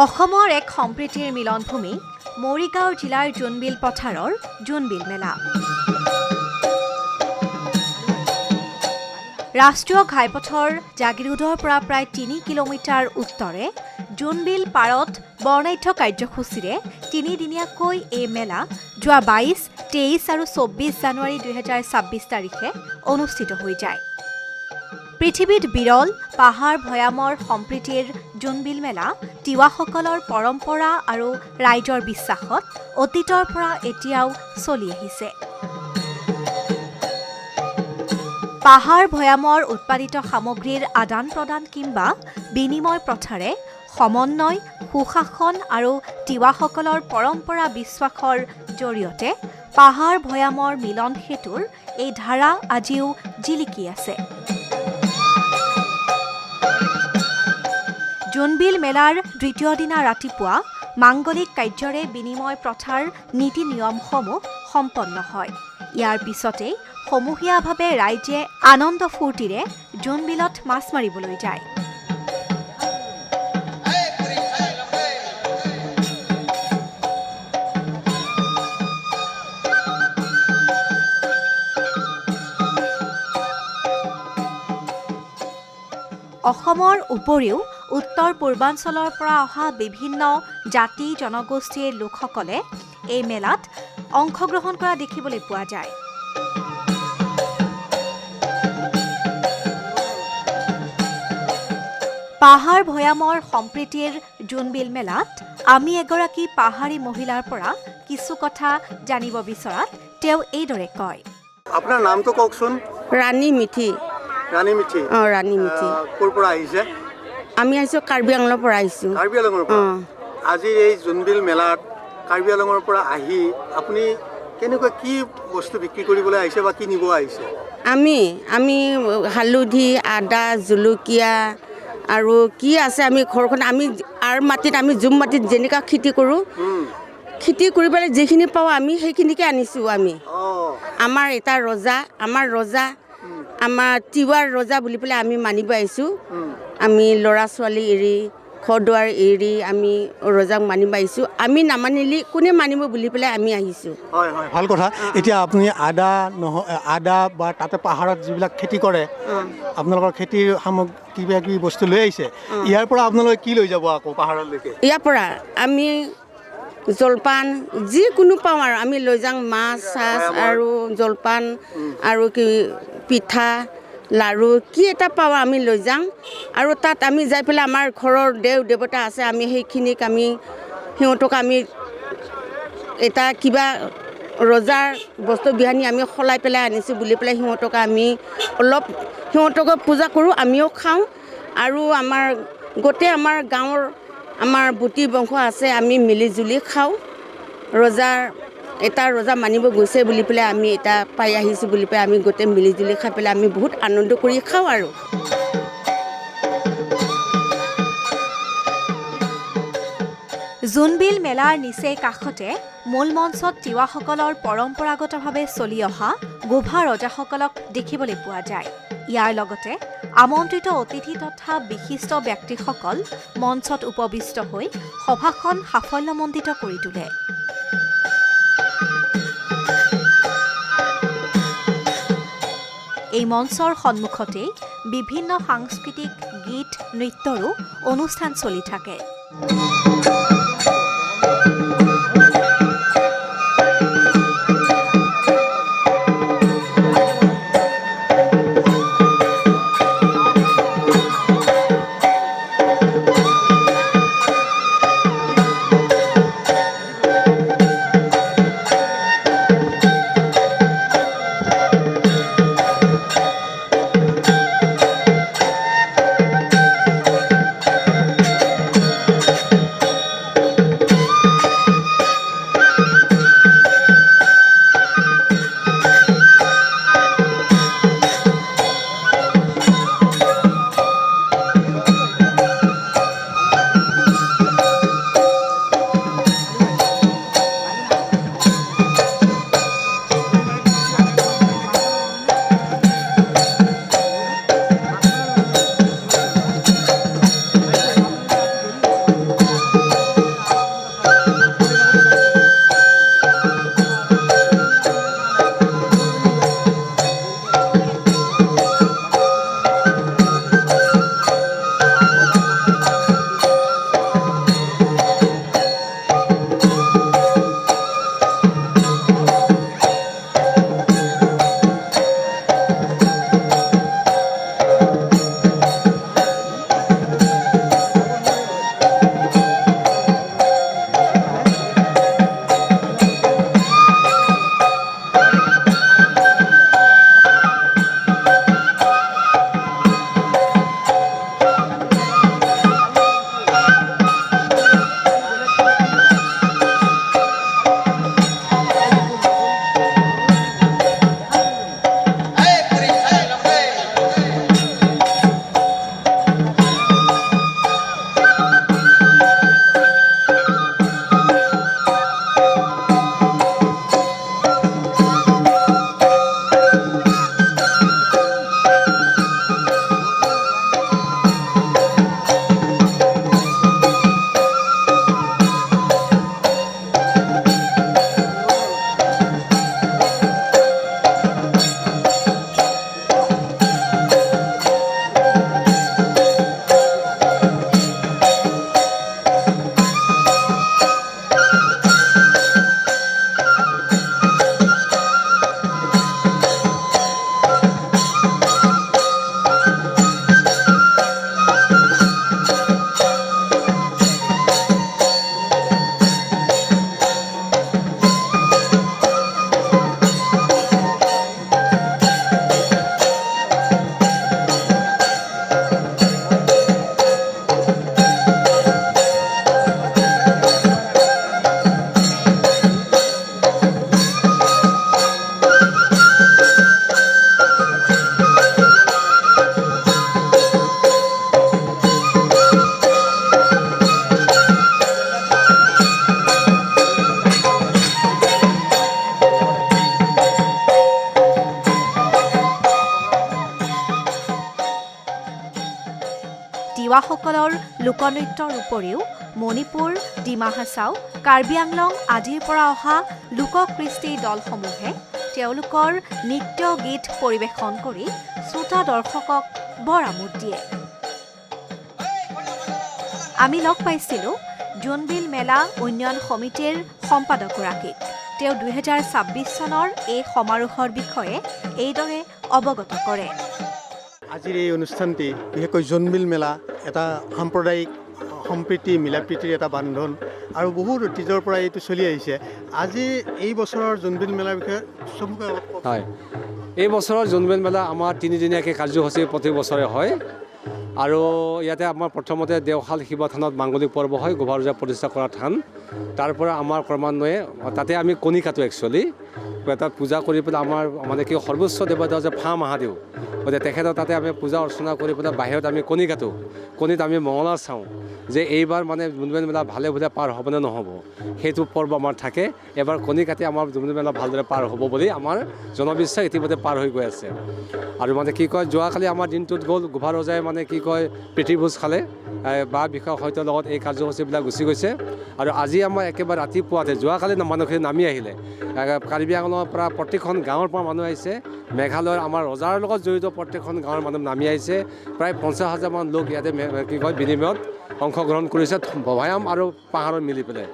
অসমৰ এক সম্প্ৰীতিৰ মিলনভূমি মৰিগাঁও জিলাৰ জোনবিল পথাৰৰ জোনবিল মেলা। ৰাষ্ট্ৰীয় ঘাইপথৰ জাগিৰোডৰ পৰা প্ৰায় ৩ কিলোমিটাৰ উত্তৰে জোনবিল পাৰত বৰ্ণাঢ্য কাৰ্যসূচীৰে ৩ দিনীয়াকৈ এই মেলা যোৱা ২২, ২৩ আৰু ২৪ জানুৱাৰী ২০২৬ তাৰিখে অনুষ্ঠিত হৈ যায়। পৃথিৱীত বিৰল পাহাৰ ভৈয়ামৰ সম্প্ৰীতিৰ জোনবিল মেলা তিৱাসকলৰ পৰম্পৰা আৰু ৰাইজৰ বিশ্বাসত অতীতৰ পৰা এতিয়াও চলি আহিছে। পাহাৰ ভৈয়ামৰ উৎপাদিত সামগ্ৰীৰ আদান প্ৰদান কিংবা বিনিময় প্ৰথাৰে সমন্বয়, সুশাসন আৰু তিৱাসকলৰ পৰম্পৰা বিশ্বাসৰ জৰিয়তে পাহাৰ ভৈয়ামৰ মিলন সেতুৰ এই ধাৰা আজিও জিলিকি আছে। জোনবিল মেলাৰ দ্বিতীয় দিনা ৰাতিপুৱা মাংগলিক কাৰ্যৰে বিনিময় প্ৰথাৰ নীতি নিয়মসমূহ সম্পন্ন হয়। ইয়াৰ পিছতেই সমূহীয়াভাৱে ৰাইজে আনন্দ ফূৰ্তিৰে জোনবিলত মাছ মাৰিবলৈ যায়। অসমৰ উপৰিও উত্তৰ পূৰ্বাঞ্চলৰ পৰা অহা বিভিন্ন জাতি জনগোষ্ঠীৰ লোকসকলে এই মেলাত অংশগ্ৰহণ কৰা দেখিবলৈ পোৱা যায়। পাহাৰ ভৈয়ামৰ সম্প্ৰীতিৰ জোনবিল মেলাত আমি এগৰাকী পাহাৰী মহিলাৰ পৰা কিছু কথা জানিব বিচৰাত তেওঁ এইদৰে কয়। আপোনাৰ নামটো কওকচোন। ৰাণী মিঠি। ৰাণী মিঠি। ৰাণী মিঠি। ক'ৰ পৰা আহিছে? আমি আহিছোঁ কাৰ্বি আংলঙৰ পৰা আহিছোঁ। কাৰ্বি আংলঙৰ পৰা। আজি এই জোনবিল মেলাত কাৰ্বি আংলঙৰ পৰা আহি আপুনি কেনেকুৱা কি বস্তু বিক্ৰী কৰিবলৈ আহিছে বা কি নিব আহিছে? আমি হালধি, আদা, জলকীয়া আৰু কি আছে আমি ঘৰখন আমি মাটিত আমি জুম মাটিত যেনেকুৱা খেতি কৰোঁ, খেতি কৰি পেলাই যিখিনি পাওঁ আমি সেইখিনিকে আনিছোঁ। আমাৰ এটা ৰজা, আমাৰ তিৱাৰ ৰজা বুলি পেলাই আমি মানিব আহিছোঁ। আমি ল'ৰা ছোৱালী এৰি ঘৰ দুৱাৰ এৰি আমি ৰজাক মানিব আহিছোঁ। আমি নামানিলে কোনে মানিব বুলি পেলাই আমি আহিছোঁ। হয় হয়, ভাল কথা। এতিয়া আপুনি আদা বা তাতে পাহাৰত যিবিলাক খেতি কৰে, আপোনালোকৰ খেতিৰ সামগ্ৰী কিবা কিবি বস্তু লৈ আহিছে। ইয়াৰ পৰা আপোনালোকে কি লৈ যাব আকৌ পাহাৰলৈকে? ইয়াৰ পৰা আমি জলপান যিকোনো পাওঁ আৰু আমি লৈ যাওঁ। মাছ চাছ আৰু জলপান আৰু কি পিঠা লাৰু কি এটা পাওঁ আমি লৈ যাওঁ। আৰু তাত আমি যাই পেলাই আমাৰ ঘৰৰ দেৱ দেৱতা আছে, আমি সেইখিনিক সিহঁতক আমি এটা কিবা ৰজাৰ বস্তু বিহানি আমি সলাই পেলাই আনিছোঁ বুলি পেলাই সিহঁতক আমি অলপ সিহঁতক পূজা কৰোঁ, আমিও খাওঁ। আৰু আমাৰ গোটেই আমাৰ গাঁৱৰ আমাৰ বুটি বংশ আছে, আমি মিলি জুলি খাওঁ। ৰজা মানিব গৈছে বুলি পেলাই আমি এটা পাই আহিছোঁ বুলি পেলাই আমি গোটেই মিলি জুলি খাই পেলাই আমি বহুত আনন্দ কৰি খাওঁ। আৰু জোনবিল মেলাৰ নিচেই কাষতে মূল মঞ্চত তিৱাসকলৰ পৰম্পৰাগতভাৱে চলি অহা গোভা ৰজাসকলক দেখিবলৈ পোৱা যায়। ইয়াৰ লগতে আমন্ত্ৰিত অতিথি তথা বিশিষ্ট ব্যক্তিসকল মঞ্চত উপবিষ্ট হৈ সভাখন সাফল্যমণ্ডিত কৰি তোলে। এই মঞ্চৰ সন্মুখতেই বিভিন্ন সাংস্কৃতিক গীত নৃত্যৰো অনুষ্ঠান চলি থাকে। তিৱাসকলৰ লোকনৃত্যৰ উপৰিও মণিপুৰ, ডিমা হাছাও, কাৰ্বি আংলং আদিৰ পৰা অহা লোককৃষ্টি দলসমূহে তেওঁলোকৰ নৃত্য গীত পৰিৱেশন কৰি শ্ৰোতা দৰ্শকক বৰ আমোদ দিয়ে। আমি লগ পাইছিলোঁ জোনবিল মেলা উন্নয়ন সমিতিৰ সম্পাদকগৰাকীক। তেওঁ 2026 চনৰ এই সমাৰোহৰ বিষয়ে এইদৰে অৱগত কৰে। আজিৰ এই অনুষ্ঠানটি বিশেষকৈ জোনবিল মেলা এটা সাম্প্ৰদায়িক সম্প্ৰীতি মিলাপ্ৰীতিৰ এটা বান্ধন আৰু বহুত অতীজৰ পৰা এইটো চলি আহিছে। আজি এই বছৰৰ জোনবিল মেলাৰ বিষয়ে চমুকৈ অলপ কওক। হয়, এই বছৰৰ জোনবিল মেলা আমাৰ তিনিদিনীয়াকৈ কাৰ্যসূচী প্ৰতি বছৰে হয় আৰু ইয়াতে আমাৰ প্ৰথমতে দেওশাল শিৱ থানত মাংগলিক পৰ্ব হয়, গোভা ৰজা প্ৰতিষ্ঠা কৰা থান। তাৰ পৰা আমাৰ ক্ৰমান্বয়ে তাতে আমি কণী কাটো একচুৱেলি, তাত পূজা কৰি পেলাই আমাৰ মানে কি সৰ্বোচ্চ দেৱতা হৈছে ফা মহাদেৱ, গতিকে তেখেতৰ তাতে আমি পূজা অৰ্চনা কৰি পেলাই বাহিৰত আমি কণী কাটো। কণীত আমি মঙলা চাওঁ যে এইবাৰ মানে জোনবিল মেলা ভালে ভালে পাৰ হ'বনে নহ'ব, সেইটো পৰ্ব আমাৰ থাকে। এবাৰ কণী কাটি আমাৰ জোনবিল মেলা ভালদৰে পাৰ হ'ব বুলি আমাৰ জনবিশ্বাস ইতিমধ্যে পাৰ হৈ গৈ আছে। আৰু মানে কি কয়, যোৱাকালি আমাৰ দিনটোত গ'ল গোভা ৰজাই মানে কি কয় প্ৰীতিভোজ খালে বা বিষয়া সৈতে লগত এই কাৰ্যসূচীবিলাক গুচি গৈছে। আৰু আজি আমাৰ একেবাৰে ৰাতিপুৱাতে যোৱাকালি মানুহখিনি নামি আহিলে, কাৰ্বি আংলঙৰ পৰা প্ৰত্যেকখন গাঁৱৰ পৰা মানুহ আহিছে, মেঘালয়ৰ আমাৰ ৰজাৰ লগত জড়িত প্ৰত্যেকখন গাঁৱৰ মানুহ নামি আহিছে। প্ৰায় 50,000 মান লোক ইয়াতে কি কয় বিনিময়ত অংশগ্ৰহণ কৰিছে, ভয়াম আৰু পাহাৰত মিলি পেলাই।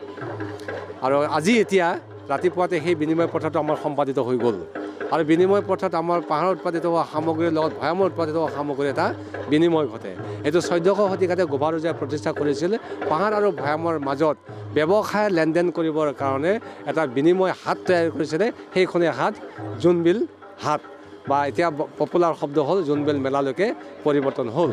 আৰু আজি এতিয়া ৰাতিপুৱাতে সেই বিনিময় প্ৰথাটো আমাৰ সম্পাদিত হৈ গ'ল। আৰু বিনিময় প্ৰথাত আমাৰ পাহাৰত উৎপাদিত হোৱা সামগ্ৰীৰ লগত ভয়ামৰ উৎপাদিত হোৱা সামগ্ৰীৰ এটা বিনিময় ঘটে। এইটো 1400 শতিকাতে গোভা ৰজাই প্ৰতিষ্ঠা কৰিছিল। পাহাৰ আৰু ভয়ামৰ মাজত ব্যৱসায় লেনদেন কৰিবৰ কাৰণে এটা বিনিময় হাত তৈয়াৰ কৰিছিলে, সেইখনেই হাত জোনবিল হাট বা এতিয়া পপুলাৰ শব্দ হ'ল জোনবিল মেলালৈকে পৰিৱৰ্তন হ'ল।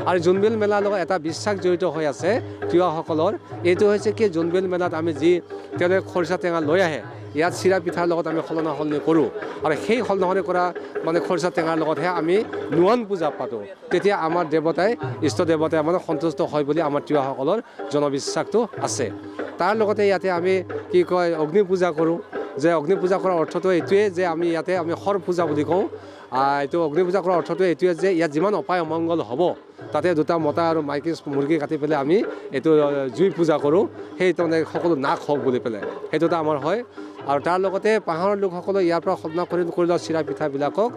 আৰু জোনবিল মেলাৰ লগত এটা বিশ্বাস জড়িত হৈ আছে তিৱাসকলৰ, এইটো হৈছে কি জোনবিল মেলাত আমি যি তেওঁলোকে খৰিচা টেঙা লৈ আহে, ইয়াত চিৰা পিঠাৰ লগত আমি সলনা সলনি কৰোঁ আৰু সেই সলনা সলনি কৰা মানে খৰিচা টেঙাৰ লগতহে আমি নুৱান পূজা পাতোঁ। তেতিয়া আমাৰ দেৱতাই ইষ্ট দেৱতাই মানে সন্তুষ্ট হয় বুলি আমাৰ তিৱাসকলৰ জনবিশ্বাসটো আছে। তাৰ লগতে ইয়াতে আমি কি কয় অগ্নি পূজা কৰোঁ, যে অগ্নি পূজা কৰাৰ অৰ্থটো এইটোৱে যে আমি ইয়াতে আমি শৰ পূজা বুলি কওঁ। এইটো অগ্নি পূজা কৰাৰ অৰ্থটো এইটোৱে যে ইয়াত যিমান অপায় অমংগল হ'ব তাতে দুটা মতা আৰু মাইকী মুৰ্গী কাটি পেলাই আমি এইটো জুই পূজা কৰোঁ, সেই তাৰমানে সকলো নাশ হওক বুলি পেলাই সেইটো এটা আমাৰ হয়। আৰু তাৰ লগতে পাহাৰৰ লোকসকলে ইয়াৰ পৰা সলনা কৰি লোৱা চিৰা পিঠাবিলাকক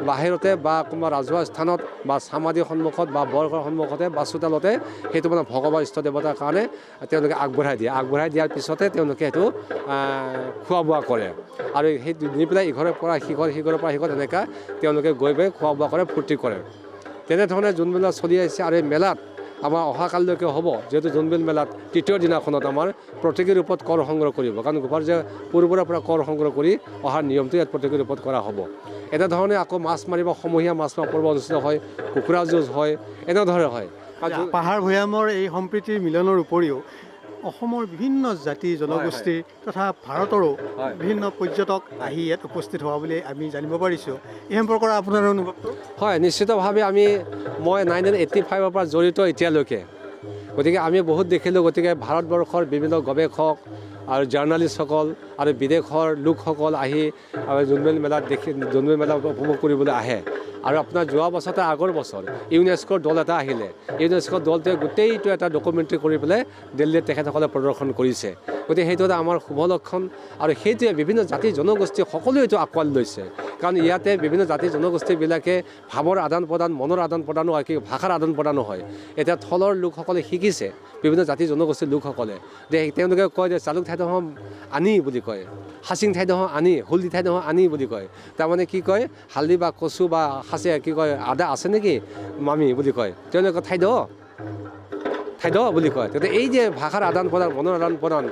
বাহিৰতে বা কোনোবা ৰাজহুৱা স্থানত বা চামাদিৰ সন্মুখত বা বৰঘৰৰ সন্মুখতে বা চোতালতে সেইটো মানে ভগৱান ইষ্ট দেৱতাৰ কাৰণে তেওঁলোকে আগবঢ়াই দিয়ে। আগবঢ়াই দিয়াৰ পিছতে তেওঁলোকে সেইটো খোৱা বোৱা কৰে আৰু সেই নি পেলাই ইঘৰৰ পৰা সিঘৰ, সিঘৰৰ পৰা সিঘৰ এনেকৈ তেওঁলোকে গৈ গৈ খোৱা বোৱা কৰে, ফূৰ্তি কৰে। তেনেধৰণে জোনবিল মেলা চলি আহিছে। আৰু এই মেলাত আমাৰ অহাকালিলৈকে হ'ব, যিহেতু জোনবিল মেলাত তৃতীয় দিনাখনত আমাৰ প্ৰতীকী ৰূপত কৰ সংগ্ৰহ কৰিব, কাৰণ গোভা ৰজাই পূৰ্বৰে পৰা কৰ সংগ্ৰহ কৰি অহাৰ নিয়মটো ইয়াত প্ৰতীকী ৰূপত কৰা হ'ব। এনেধৰণে আকৌ মাছ মাৰিব, সমূহীয়া মাছ মাৰা পৰ্ব অনুষ্ঠিত হয়, কুকুৰা যুঁজ হয়, এনেধৰণে হয়। পাহাৰ ভৈয়ামৰ এই সম্প্ৰীতিৰ মিলনৰ উপৰিও অসমৰ বিভিন্ন জাতি জনগোষ্ঠীৰ তথা ভাৰতৰো বিভিন্ন পৰ্যটক আহি ইয়াত উপস্থিত হোৱা বুলি আমি জানিব পাৰিছোঁ। এই সম্পৰ্কত আপোনাৰ অনুভৱটো? হয়, নিশ্চিতভাৱে মই 1985ৰ পৰা জড়িত এতিয়ালৈকে, গতিকে আমি বহুত দেখিলোঁ। গতিকে ভাৰতবৰ্ষৰ বিভিন্ন গৱেষক আৰু জাৰ্ণালিষ্টসকল আৰু বিদেশৰ লোকসকল আহি জোনবিল মেলাত জোনবিল মেলা উপভোগ কৰিবলৈ আহে। আৰু আপোনাৰ যোৱা বছৰতে আগৰ বছৰ ইউনেস্কোৰ দল এটা আহিলে, ইউনেস্কোৰ দলটোৱে গোটেইটো এটা ডকুমেণ্টাৰী কৰি পেলাই দিল্লীত তেখেতসকলে প্ৰদৰ্শন কৰিছে। গতিকে সেইটো এটা আমাৰ শুভ লক্ষণ আৰু সেইটোৱে বিভিন্ন জাতি জনগোষ্ঠী সকলোৱে এইটো আঁকোৱালি লৈছে, কাৰণ ইয়াতে বিভিন্ন জাতি জনগোষ্ঠীবিলাকে ভাৱৰ আদান প্ৰদান, মনৰ আদান প্ৰদানো হয়, কি ভাষাৰ আদান প্ৰদানো হয়। এতিয়া থলৰ লোকসকলে শিকিছে, বিভিন্ন জাতি জনগোষ্ঠীৰ লোকসকলে, যে তেওঁলোকে কয় যে চালুক ঠাইডোখৰ আনি বুলি কয়, হাচিং ঠাইডোখৰ আনি, হলদি ঠাইডোখৰ আনি বুলি কয়। তাৰমানে কি কয়, হালধি বা কচু বা সাঁচে কি কয় আদা আছে নেকি মামী বুলি কয়, তেওঁলোকে ঠাইড বুলি কয়। তেতিয়া এই যে ভাষাৰ আদান প্ৰদান, মনৰ আদান প্ৰদান,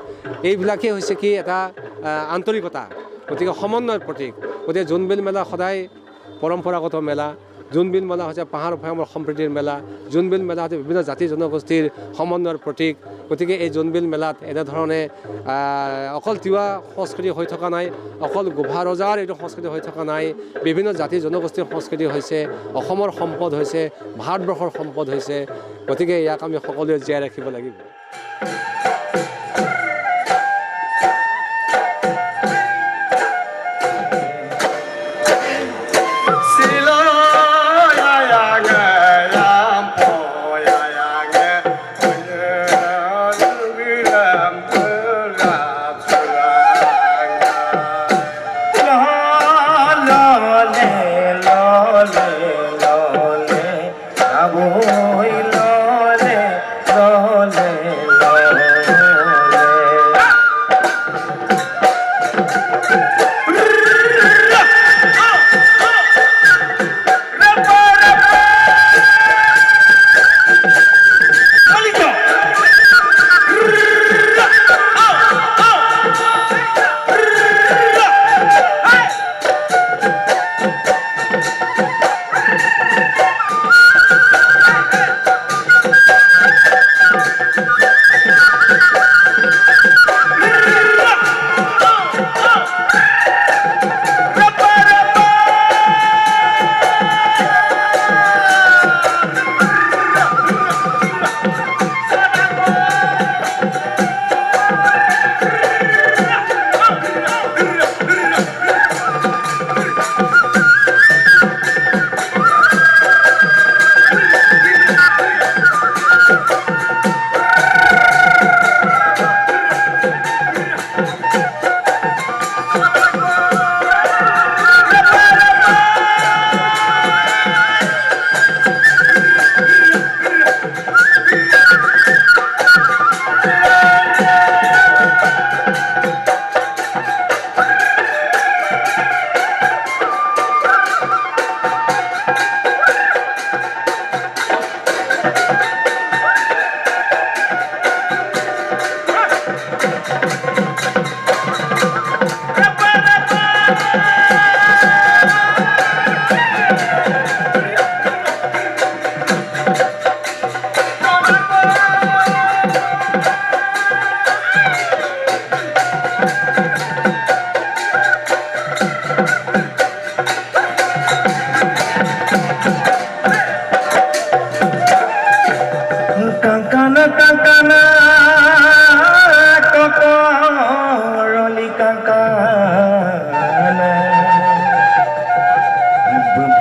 এইবিলাকেই হৈছে কি এটা আন্তৰিকতা, গতিকে সমন্বয়ৰ প্ৰতীক। গতিকে জোনবিল মেলা সদায় পৰম্পৰাগত মেলা। জোনবিল মেলা হৈছে পাহাৰ ভৈয়ামৰ সম্প্ৰীতিৰ মেলা। জোনবিল মেলা হৈছে বিভিন্ন জাতি জনগোষ্ঠীৰ সমন্বয়ৰ প্ৰতীক। গতিকে এই জোনবিল মেলাত এনেধৰণে অকল তিৱা সংস্কৃতি হৈ থকা নাই, অকল গোভা ৰজাৰ এইটো সংস্কৃতি হৈ থকা নাই, বিভিন্ন জাতি জনগোষ্ঠীৰ সংস্কৃতি হৈছে, অসমৰ সম্পদ হৈছে, ভাৰতবৰ্ষৰ সম্পদ হৈছে। গতিকে ইয়াক আমি সকলোৱে জীয়াই ৰাখিব লাগিব।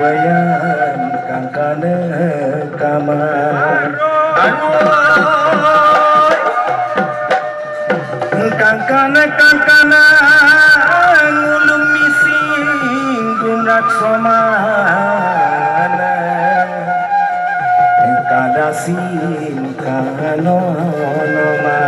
bayan kangkana kamar kangkana ngulung mising gunak somana kadasin kanonoma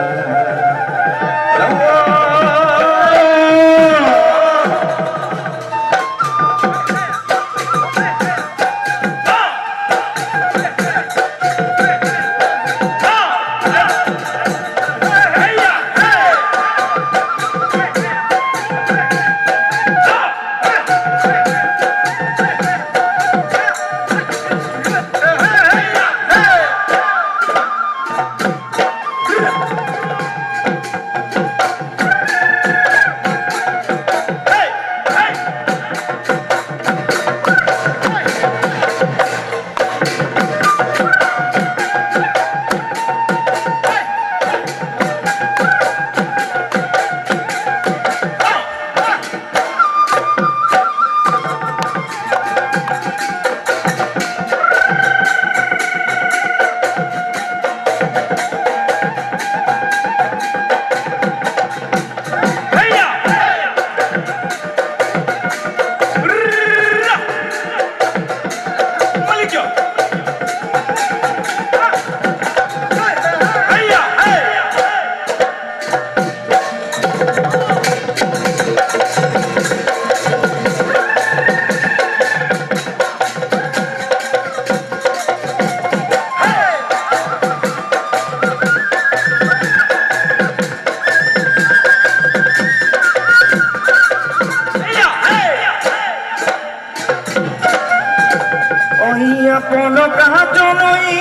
Apolo kahajonoi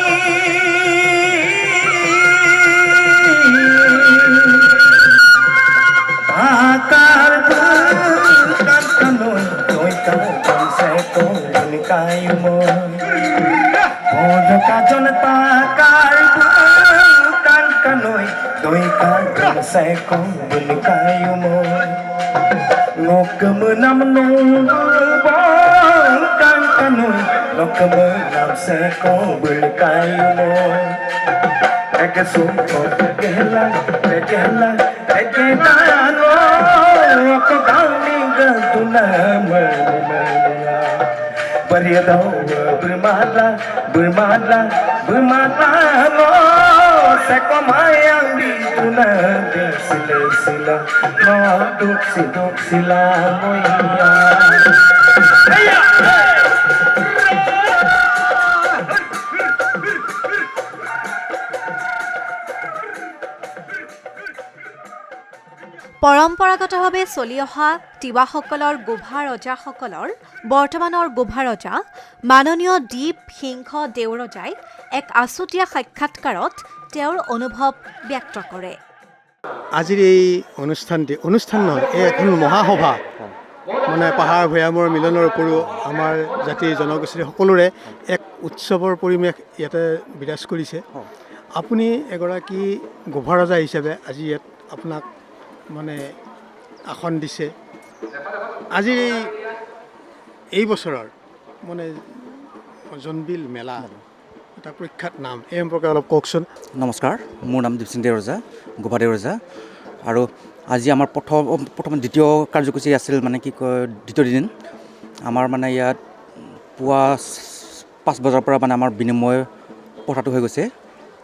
akar kan kanoi toy kan se ko kayu mo apolo kajon takar kan kanoi toy kan se ko kayu mo ngokemenam nong bang kan kanoi ngokemenam se ko kayu mo eke sumpo eke dano ako kami gantuna mermela Bariadaw bermala mo seko mayang dito na sila maduk sila moya পৰম্পৰাগতভাৱে চলি অহা তিৱাসকলৰ গোভা ৰজাসকলৰ বৰ্তমানৰ গোভা ৰজা মাননীয় দীপ সিংহ দেউৰজাই এক আছুতীয়া সাক্ষাৎকাৰত তেওঁৰ অনুভৱ ব্যক্ত কৰে। আজিৰ এই অনুষ্ঠান নহয়, এই এখন মহাসভা মানে পাহাৰ ভৈয়ামৰ মিলনৰ উপৰিও আমাৰ জাতিৰ জনগোষ্ঠীৰ সকলোৰে এক উৎসৱৰ পৰিৱেশ ইয়াতে বিৰাজ কৰিছে। আপুনি এগৰাকী গোভা ৰজা হিচাপে আজি ইয়াত আপোনাক মানে আসন দিছে। আজি এই বছৰৰ মানে জোনবিল মেলা এটা প্ৰখ্যাত নাম, এই সম্পৰ্কে অলপ কওকচোন। নমস্কাৰ, মোৰ নাম দীপসিং দেউৰজা, গোভা দেউৰজা। আৰু আজি আমাৰ দ্বিতীয় কাৰ্যসূচী আছিল, মানে কি কয় দ্বিতীয় দিন। আমাৰ মানে ইয়াত পুৱা 5 বজাৰ পৰা মানে আমাৰ বিনিময় প্ৰথাটো হৈ গৈছে,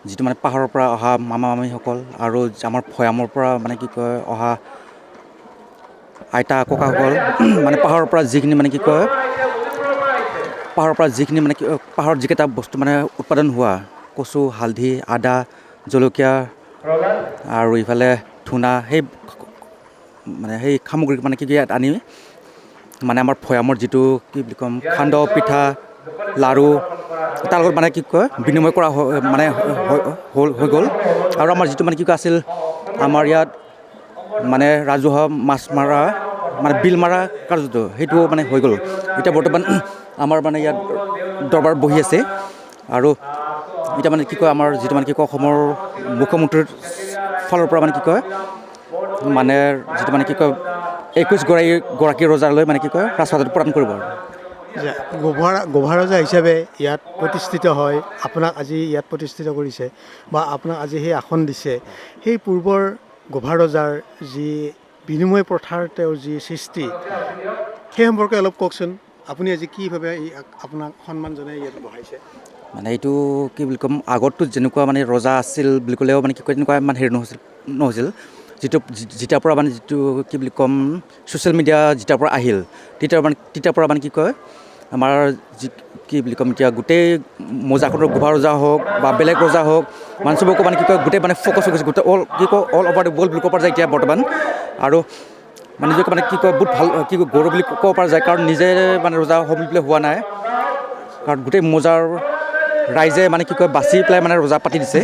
যিটো মানে পাহাৰৰ পৰা অহা মামা মামীসকল আৰু আমাৰ ভৈয়ামৰ পৰা মানে কি কয় অহা আইতা ককাসকল মানে পাহাৰৰ পৰা যিখিনি মানে কি কয় পাহাৰত যিকেইটা বস্তু মানে উৎপাদন হোৱা কচু, হালধি, আদা, জলকীয়া আৰু ইফালে ধূনা, সেই সামগ্ৰী মানে কি ইয়াত আনি মানে আমাৰ ভৈয়ামৰ যিটো কি বুলি ক'ম সান্দহ পিঠা লাড়ু তাৰ লগত মানে কি কয় বিনিময় কৰা মানে হৈ গ'ল। আৰু আমাৰ যিটো মানে কি কয় আছিল আমাৰ ইয়াত মানে ৰাজহুৱা মাছ মাৰা মানে বিল মাৰা কাৰ্যটো সেইটো মানে হৈ গ'ল। এতিয়া বৰ্তমান আমাৰ মানে ইয়াত দৰবাৰ বহি আছে। আৰু এতিয়া মানে কি কয় আমাৰ যিটো মানে কি কয় অসমৰ মুখ্যমন্ত্ৰীৰ ফালৰ পৰা মানে কি কয় মানে যিটো মানে কি কয় 21 গৰাকী ৰজালৈ মানে কি কয় ৰাজপাটত প্ৰদান কৰিব। যে গোভাৰজা হিচাপে ইয়াত প্ৰতিষ্ঠিত হয়, আপোনাক আজি ইয়াত প্ৰতিষ্ঠিত কৰিছে বা আপোনাক আজি সেই আসন দিছে, সেই পূৰ্বৰ গোভাৰজাৰ যি বিনিময় প্ৰথাৰ তেওঁৰ যি সৃষ্টি, সেই সম্পৰ্কে অলপ কওকচোন। আপুনি আজি কি ভাবে আপোনাক সন্মান জনাই ইয়াত বহাইছে? মানে এইটো কি বুলি ক'ম, আগততো যেনেকুৱা মানে ৰজা আছিল বুলি ক'লেও মানে কি কয় তেনেকুৱা ইমান হেৰি নহৈছিল। যেতিয়াৰ পৰা মানে যিটো কি বুলি ক'ম ছ'চিয়েল মিডিয়া যেতিয়াৰ পৰা আহিল তেতিয়াৰ পৰা মানে কি কয় আমাৰ কি বুলি ক'ম এতিয়া গোটেই মোজাখনৰ গোভা ৰজা হওক বা বেলেগ ৰজা হওক মানে চবকো মানে কি কয় গোটেই মানে ফ'কাছ হৈ গৈছে, গোটেই অল অভাৰ দ্য ৱৰ্ল্ড বুলি ক'ব পৰা যায় এতিয়া বৰ্তমান। আৰু মানে নিজকে মানে কি কয় বহুত ভাল কি কয় গৌৰৱ বুলি ক'ব পৰা যায়, কাৰণ নিজে মানে ৰজা হ'ম বুলি হোৱা নাই, কাৰণ গোটেই মোজাৰ ৰাইজে মানে কি কয় বাচি পেলাই মানে ৰজা পাতি দিছে।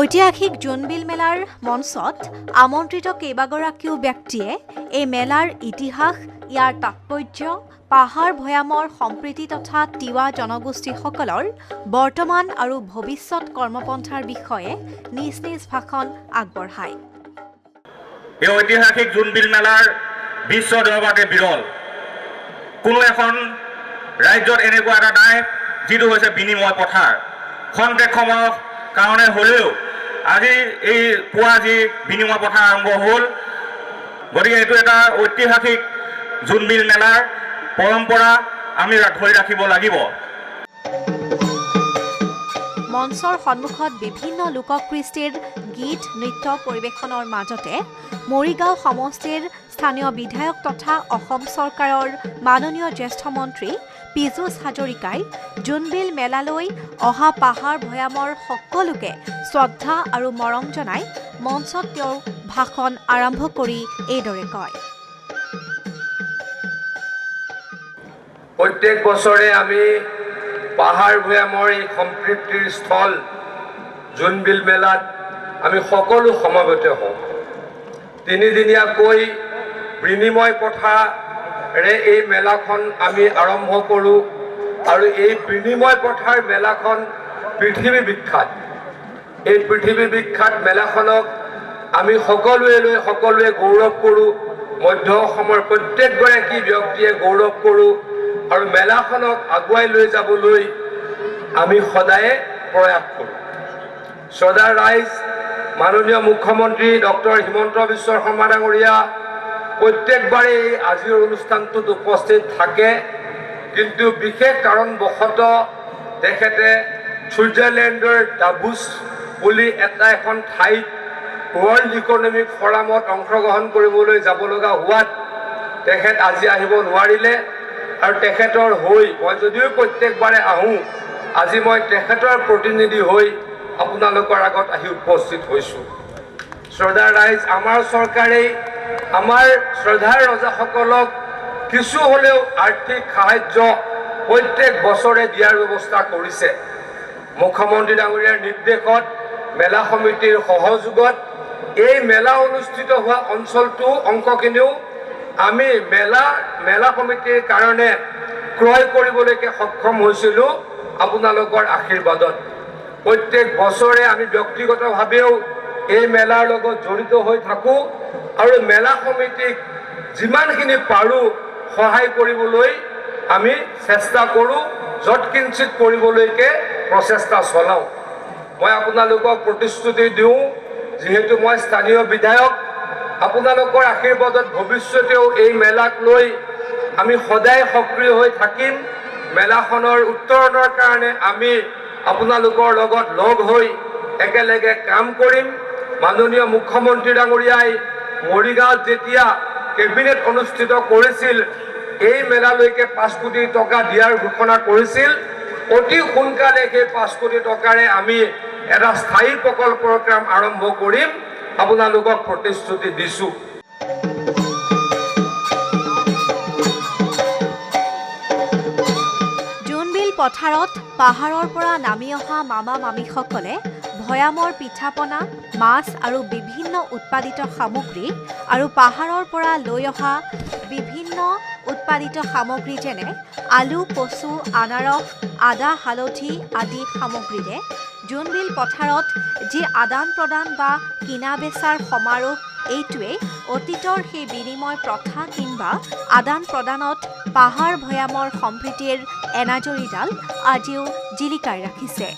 ঐতিহাসিক জোনবিল মেলাৰ মঞ্চত আমন্ত্ৰিত কেইবাগৰাকীও ব্যক্তিয়ে এই মেলাৰ ইতিহাস, ইয়াৰ তাৎপৰ্য, পাহাৰ ভৈয়ামৰ সম্প্ৰীতি তথা তিৱা জনগোষ্ঠীসকলৰ বৰ্তমান আৰু ভৱিষ্যত কৰ্মপন্থাৰ বিষয়ে নিজ নিজ ভাষণ আগবঢ়ায়। এই ঐতিহাসিক জোনবিল মেলাৰ বিশ্ব দৰবাৰতে বিৰল। কোনো এখন ৰাজ্যত এনেকুৱা এটা নাই যিটো হৈছে বিনিময় পথাৰ। খন্তেক সময়ৰ কাৰণে হ'লেও আজি এই পুৱা যি বিনিময় পথাৰ আৰম্ভ হ'ল, গতিকে এইটো এটা ঐতিহাসিক জোনবিল মেলাৰ পৰম্পৰা আমি ধৰি ৰাখিব লাগিব। মঞ্চৰ সন্মুখত বিভিন্ন লোককৃষ্টিৰ গীত নৃত্য পৰিৱেশনৰ মাজতে মৰিগাঁও সমষ্টিৰ স্থানীয় বিধায়ক তথা অসম চৰকাৰৰ মাননীয় জ্যেষ্ঠ মন্ত্ৰী পীযুষ হাজৰিকাই জোনবিল মেলালৈ অহা পাহাৰ ভৈয়ামৰ সকলোকে শ্ৰদ্ধা আৰু মৰম জনাই মঞ্চত তেওঁৰ ভাষণ আৰম্ভ কৰি এইদৰে কয়। প্ৰত্যেক বছৰে আমি পাহাৰ ভৈয়ামৰ এই সম্প্ৰীতিৰ স্থল জোনবিল মেলাত আমি সকলো সমবেত হওঁ। তিনিদিনীয়াকৈ বিনিময় প্ৰথাৰে এই মেলাখন আমি আৰম্ভ কৰোঁ আৰু এই বিনিময় প্ৰথাৰ মেলাখন পৃথিৱী বিখ্যাত। এই পৃথিৱী বিখ্যাত মেলাখনক আমি সকলোৱে গৌৰৱ কৰোঁ। মধ্য অসমৰ প্ৰত্যেকগৰাকী ব্যক্তিয়ে গৌৰৱ কৰোঁ আৰু মেলাখনক আগুৱাই লৈ যাবলৈ আমি সদায়ে প্ৰয়াস কৰোঁ। শ্ৰদ্ধাৰ ৰাইজ, মাননীয় মুখ্যমন্ত্ৰী ডক্টৰ হিমন্ত বিশ্ব শৰ্মা ডাঙৰীয়া প্ৰত্যেকবাৰে আজিৰ অনুষ্ঠানটোত উপস্থিত থাকে, কিন্তু বিশেষ কাৰণবশতঃ তেখেতে ছুইজাৰলেণ্ডৰ ডাভোছ বুলি এখন ঠাইত ৱৰ্ল্ড ইকনমিক ফৰামত অংশগ্ৰহণ কৰিবলৈ যাব লগা হোৱাত তেখেত আজি আহিব নোৱাৰিলে। আৰু তেখেতৰ হৈ মই যদিও প্ৰত্যেকবাৰে আহোঁ, আজি মই তেখেতৰ প্ৰতিনিধি হৈ আপোনালোকৰ আগত আহি উপস্থিত হৈছোঁ। শ্ৰদ্ধাৰ ৰাইজ, আমাৰ চৰকাৰে আমাৰ শ্ৰদ্ধাৰ ৰজাসকলক কিছু হ'লেও আৰ্থিক সাহায্য প্ৰত্যেক বছৰে দিয়াৰ ব্যৱস্থা কৰিছে। মুখ্যমন্ত্ৰী ডাঙৰীয়াৰ নিৰ্দেশত মেলা সমিতিৰ সহযোগত এই মেলা অনুষ্ঠিত হোৱা অংশখিনিও আমি মেলা সমিতিৰ কাৰণে ক্ৰয় কৰিবলৈকে সক্ষম হৈছিলোঁ আপোনালোকৰ আশীৰ্বাদত। প্ৰত্যেক বছৰে আমি ব্যক্তিগতভাৱেও এই মেলাৰ লগত জড়িত হৈ থাকোঁ আৰু মেলা সমিতিক যিমানখিনি পাৰোঁ সহায় কৰিবলৈ আমি চেষ্টা কৰোঁ, যৎকিঞ্চিত কৰিবলৈকে প্ৰচেষ্টা চলাওঁ। মই আপোনালোকক প্ৰতিশ্ৰুতি দিওঁ, যিহেতু মই স্থানীয় বিধায়ক, আপোনালোকৰ আশীৰ্বাদত ভৱিষ্যতেও এই মেলাক লৈ আমি সদায় সক্ৰিয় হৈ থাকিম। মেলাখনৰ উত্তৰণৰ কাৰণে আমি আপোনালোকৰ লগত লগ হৈ একেলগে কাম কৰিম। মাননীয় মুখ্যমন্ত্ৰী ডাঙৰীয়াই মৰিগাঁৱত যেতিয়া কেবিনেট অনুষ্ঠিত কৰিছিল, এই মেলালৈকে 5 কোটি টকা দিয়াৰ ঘোষণা কৰিছিল। অতি সোনকালে সেই 5 কোটি টকাৰে আমি এটা স্থায়ী প্ৰকল্পৰ কাম আৰম্ভ কৰিম, আপোনালোকক প্ৰতিশ্ৰুতি দিছোঁ। জোনবিল পথাৰত পাহাৰৰ পৰা নামি অহা মামা মামীসকলে ভৈয়ামৰ পিঠা-পনা, মাছ আৰু বিভিন্ন উৎপাদিত সামগ্ৰী আৰু পাহাৰৰ পৰা লৈ অহা বিভিন্ন উৎপাদিত সামগ্ৰী যেনে আলু, কচু, আনাৰস, আদা, হালধি আদি সামগ্ৰীৰে জোনবিল পথাৰত যি আদান প্ৰদান বা কিনা বেচাৰ সমাৰোহ, এইটোৱে অতীতৰ সেই বিনিময় প্ৰথা কিংবা আদান প্ৰদানত পাহাৰ ভৈয়ামৰ সম্প্ৰীতিৰ এনাজৰীডাল আজিও জিলিকাই ৰাখিছে।